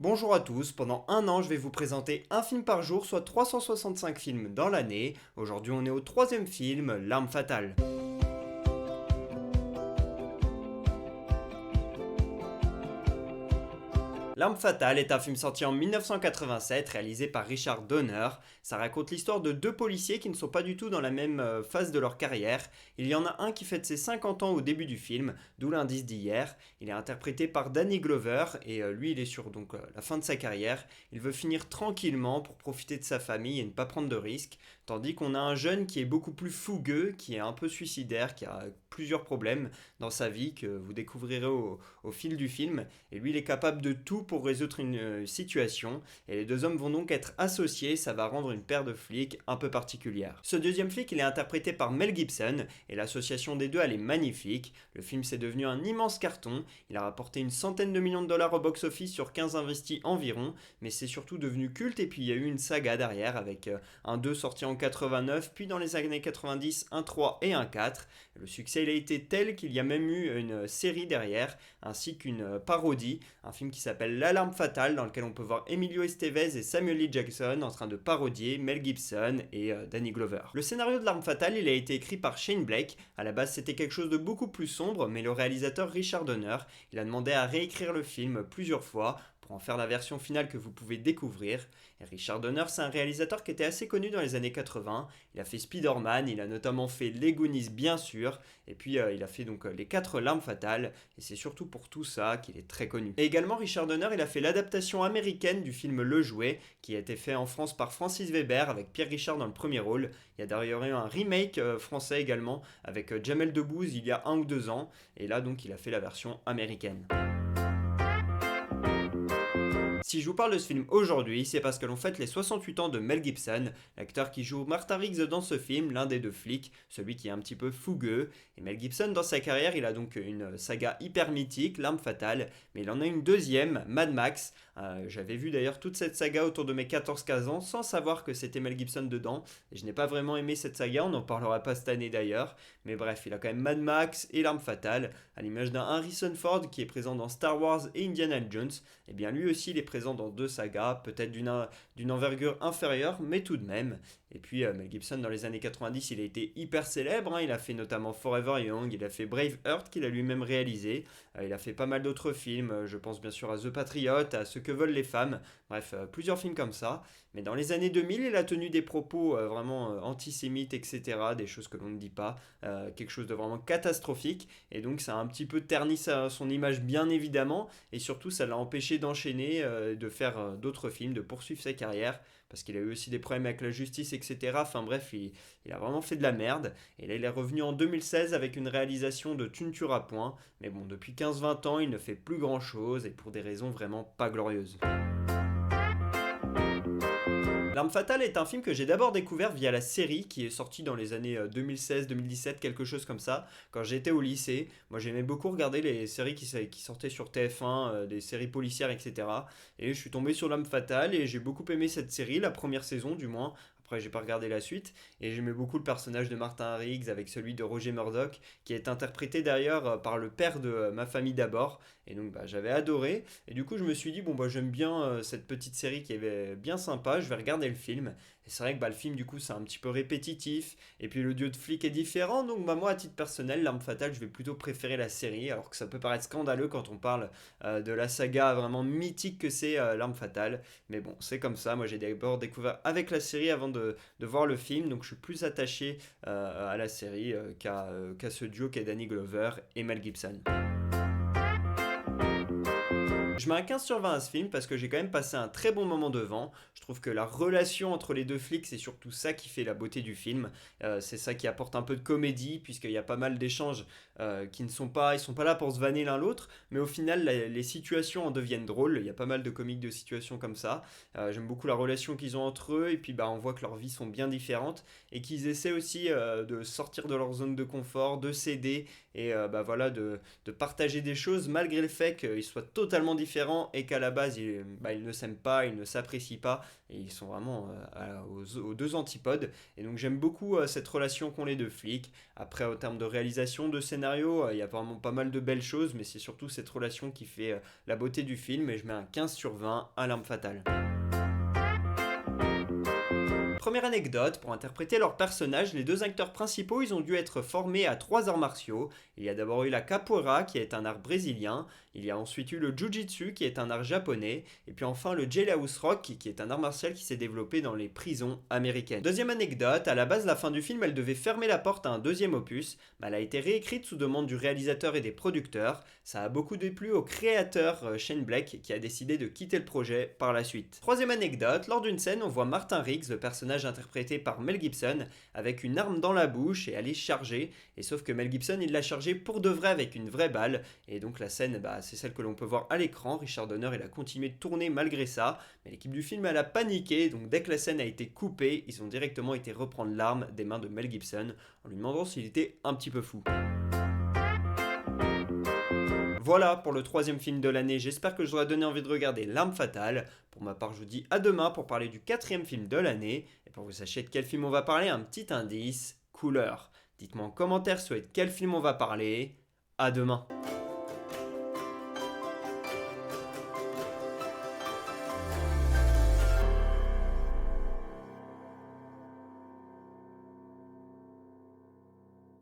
Bonjour à tous, pendant un an je vais vous présenter un film par jour, soit 365 films dans l'année. Aujourd'hui on est au troisième film, L'arme fatale. L'arme fatale est un film sorti en 1987, réalisé par Richard Donner. Ça raconte l'histoire de deux policiers qui ne sont pas du tout dans la même phase de leur carrière. Il y en a un qui fête ses 50 ans au début du film, d'où l'indice d'hier. Il est interprété par Danny Glover et lui il est sur la fin de sa carrière. Il veut finir tranquillement pour profiter de sa famille et ne pas prendre de risques. Tandis qu'on a un jeune qui est beaucoup plus fougueux, qui est un peu suicidaire, qui a plusieurs problèmes dans sa vie que vous découvrirez au fil du film. Et lui, il est capable de tout pour résoudre une situation. Et les deux hommes vont donc être associés. Ça va rendre une paire de flics un peu particulière. Ce deuxième flic, il est interprété par Mel Gibson. Et l'association des deux, elle est magnifique. Le film, c'est devenu un immense carton. Il a rapporté une centaine de millions de dollars au box-office sur 15 investis environ. Mais c'est surtout devenu culte. Et puis, il y a eu une saga derrière avec un 2 sorti en 89. Puis dans les années 90, un 3 et un 4. Le succès, il a été tel qu'il y a même eu une série derrière, ainsi qu'une parodie, un film qui s'appelle L'Alarme Fatale, dans lequel on peut voir Emilio Estevez et Samuel L. Jackson en train de parodier Mel Gibson et Danny Glover. Le scénario de L'Arme Fatale, il a été écrit par Shane Black. À la base, c'était quelque chose de beaucoup plus sombre, mais le réalisateur Richard Donner, il a demandé à réécrire le film plusieurs fois pour en faire la version finale que vous pouvez découvrir. Et Richard Donner, c'est un réalisateur qui était assez connu dans les années 80. Il a fait Spider-Man, il a notamment fait Les Goonies bien sûr, et puis il a fait donc les 4 Larmes fatales, et c'est surtout pour tout ça qu'il est très connu. Et également Richard Donner, il a fait l'adaptation américaine du film Le Jouet, qui a été fait en France par Francis Weber avec Pierre Richard dans le premier rôle. Il y a d'ailleurs eu un remake français également avec Jamel Debbouze il y a 1 ou 2 ans, et là donc il a fait la version américaine. Si je vous parle de ce film aujourd'hui, c'est parce que l'on fête les 68 ans de Mel Gibson, l'acteur qui joue Martha Riggs dans ce film, l'un des deux flics, celui qui est un petit peu fougueux. Et Mel Gibson, dans sa carrière, il a donc une saga hyper mythique, L'Arme fatale, mais il en a une deuxième, Mad Max. J'avais vu d'ailleurs toute cette saga autour de mes 14-15 ans sans savoir que c'était Mel Gibson dedans. Et je n'ai pas vraiment aimé cette saga, on n'en parlera pas cette année d'ailleurs. Mais bref, il a quand même Mad Max et L'Arme fatale, à l'image d'un Harrison Ford qui est présent dans Star Wars et Indiana Jones. Et bien lui aussi, il est présent dans 2 sagas, peut-être d'une envergure inférieure, mais tout de même. Et puis Mel Gibson, dans les années 90, il a été hyper célèbre. Il a fait notamment Forever Young, il a fait Braveheart, qu'il a lui-même réalisé. Il a fait pas mal d'autres films. Je pense bien sûr à The Patriot, à Ce que veulent les femmes. Bref, plusieurs films comme ça. Mais dans les années 2000, il a tenu des propos vraiment antisémites, etc. Des choses que l'on ne dit pas. Quelque chose de vraiment catastrophique. Et donc, ça a un petit peu terni son image, bien évidemment. Et surtout, ça l'a empêché d'enchaîner, de faire d'autres films, de poursuivre sa carrière. Parce qu'il a eu aussi des problèmes avec la justice, etc. Enfin bref, il a vraiment fait de la merde. Et là, il est revenu en 2016 avec une réalisation de Tu ne tueras point. Mais bon, depuis 15-20 ans, il ne fait plus grand chose et pour des raisons vraiment pas glorieuses. L'Arme fatale est un film que j'ai d'abord découvert via la série qui est sortie dans les années 2016-2017, quelque chose comme ça, quand j'étais au lycée. Moi j'aimais beaucoup regarder les séries qui sortaient sur TF1, des séries policières, etc. Et je suis tombé sur L'Arme fatale et j'ai beaucoup aimé cette série, la première saison du moins. Après, j'ai pas regardé la suite. Et j'aimais beaucoup le personnage de Martin Riggs avec celui de Roger Murdoch, qui est interprété d'ailleurs par le père de Ma famille d'abord. Et donc, j'avais adoré. Et du coup, je me suis dit, bon, j'aime bien cette petite série qui est bien sympa. Je vais regarder le film. Et c'est vrai que le film, du coup, c'est un petit peu répétitif. Et puis, le duo de flics est différent. Donc, moi, à titre personnel, L'Arme fatale, je vais plutôt préférer la série. Alors que ça peut paraître scandaleux quand on parle de la saga vraiment mythique que c'est L'Arme fatale. Mais bon, c'est comme ça. Moi, j'ai d'abord découvert avec la série avant de voir le film, donc je suis plus attaché à la série qu'à ce duo qu'est Danny Glover et Mel Gibson. Je mets un 15 sur 20 à ce film parce que j'ai quand même passé un très bon moment devant. Je trouve que la relation entre les deux flics, c'est surtout ça qui fait la beauté du film. C'est ça qui apporte un peu de comédie, puisqu'il y a pas mal d'échanges qui ne sont pas, ils sont pas là pour se vanner l'un l'autre, mais au final, les situations en deviennent drôles. Il y a pas mal de comiques de situations comme ça. J'aime beaucoup la relation qu'ils ont entre eux, et puis on voit que leurs vies sont bien différentes, et qu'ils essaient aussi de sortir de leur zone de confort, de s'aider, et voilà, de partager des choses malgré le fait qu'ils soient totalement différents différents et qu'à la base ils ne s'aiment pas, ils ne s'apprécient pas et ils sont vraiment aux deux antipodes. Et donc j'aime beaucoup cette relation qu'ont les deux flics. Après, au terme de réalisation, de scénario, il y a vraiment pas mal de belles choses, mais c'est surtout cette relation qui fait la beauté du film et je mets un 15/20 à L'Arme Fatale. Première anecdote, pour interpréter leurs personnages, les deux acteurs principaux, ils ont dû être formés à 3 arts martiaux. Il y a d'abord eu la capoeira, qui est un art brésilien, il y a ensuite eu le jiu-jitsu, qui est un art japonais, et puis enfin le jailhouse rock, qui est un art martial qui s'est développé dans les prisons américaines. Deuxième anecdote, à la base, la fin du film, elle devait fermer la porte à un deuxième opus, mais elle a été réécrite sous demande du réalisateur et des producteurs. Ça a beaucoup déplu au créateur Shane Black, qui a décidé de quitter le projet par la suite. Troisième anecdote, lors d'une scène, on voit Martin Riggs, le personnage interprété par Mel Gibson, avec une arme dans la bouche et aller charger, et sauf que Mel Gibson, il l'a chargé pour de vrai avec une vraie balle, et donc la scène, c'est celle que l'on peut voir à l'écran. Richard Donner, il a continué de tourner malgré ça, mais l'équipe du film, elle a paniqué, donc dès que la scène a été coupée, ils ont directement été reprendre l'arme des mains de Mel Gibson, en lui demandant s'il était un petit peu fou. Voilà pour le 3e film de l'année, j'espère que je vous aurai donné envie de regarder L'Arme Fatale. Pour ma part, je vous dis à demain pour parler du 4e film de l'année. Et pour que vous sachiez de quel film on va parler, un petit indice, couleur. Dites-moi en commentaire de quel film on va parler. À demain.